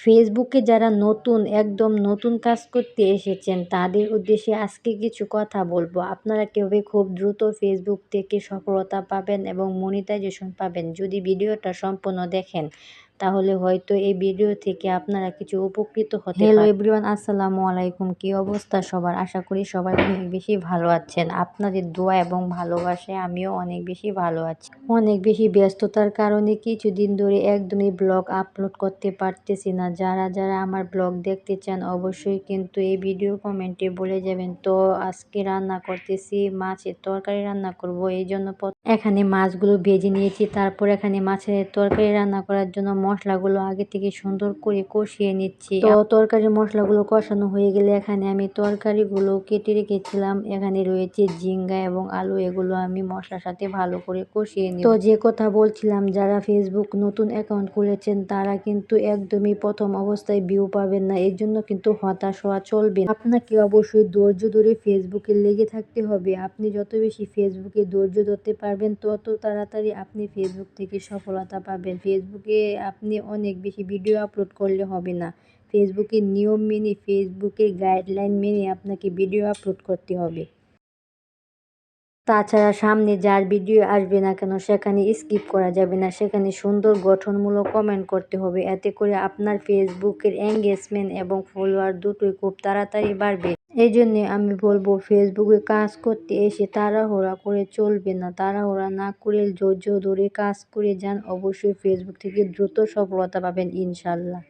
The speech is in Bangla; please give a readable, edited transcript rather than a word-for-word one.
ফেসবুকে যারা নতুন একদম নতুন কাজ করতে এসেছেন তাদের উদ্দেশ্যে আজকে কিছু কথা বলবো। আপনারা কিভাবে খুব দ্রুত ফেসবুক থেকে সফলতা পাবেন এবং মনিটাইজেশন পাবেন। যদি ভিডিওটা সম্পূর্ণ দেখেন তাহলে হয়তো এই ভিডিও থেকে আপনারা কিছু উপকৃত হতে পারেন। হ্যালো এভরিওয়ান, আসসালামু আলাইকুম। কি অবস্থা সবার? আশা করি সবাই অনেক বেশি ভালো আছেন। আপনাদের দোয়া এবং ভালোবাসায় আমিও অনেক বেশি ভালো আছি। অনেক বেশি ব্যস্ততার কারণে কিছুদিন ধরে একদমই ব্লগ আপলোড করতে পারতেছি না। যারা যারা আমার ব্লগ দেখতে চান অবশ্যই কিন্তু এই ভিডিও কমেন্টে বলে যাবেন। তো আজকে রান্না করতেছি, মাছের তরকারি রান্না করব। এই জন্য এখানে মাছগুলো ভেজে নিয়েছি। তারপর এখানে মাছের তরকারি রান্না করার জন্য মশলাগুলো আগে থেকে সুন্দর করে কষিয়ে নিচ্ছি। তো তরকারির মশলাগুলো কষানো হয়ে গেলে এখানে আমি তরকারিগুলো কেটে রেখেছিলাম। এখানে রয়েছে ঝিঙ্গা এবং আলু, এগুলো আমি মশলার সাথে ভালো করে কষিয়ে নিই। তো যে কথা বলছিলাম, যারা ফেসবুক নতুন অ্যাকাউন্ট খুলেছেন তারা কিন্তু একদমই প্রথম অবস্থায় ভিউ পাবেন না। এর জন্য কিন্তু হতাশ হওয়া চলবে না। আপনাকে অবশ্যই ধৈর্য ধরে ফেসবুকে লেগে থাকতে হবে। আপনি যত বেশি ফেসবুকে ধৈর্য ধরতে পারবেন তত তাড়াতাড়ি আপনি ফেসবুক থেকে সফলতা পাবেন। ফেসবুকে আপনি অনেক বেশি ভিডিও আপলোড করলে হবে না। ফেসবুকের নিয়ম মেনে, ফেসবুকের গাইডলাইন মেনে আপনাকে ভিডিও আপলোড করতে হবে। তাছাড়া সামনে যার ভিডিও আসবে না কেন সেখানে স্কিপ করা যাবে না, সেখানে সুন্দর গঠনমূলক কমেন্ট করতে হবে। এতে করে আপনার ফেসবুকের এঙ্গেজমেন্ট এবং ফলোয়ার দুটোই খুব তাড়াতাড়ি বাড়বে। এই জন্যে আমি বলবো, ফেসবুকে কাজ করতে এসে তাড়াহুড়া করে চলবে না। তাড়াহুড়া না করে ধৈর্য ধরে কাজ করে যান, অবশ্যই ফেসবুক থেকে দ্রুত সফলতা পাবেন ইনশাল্লাহ।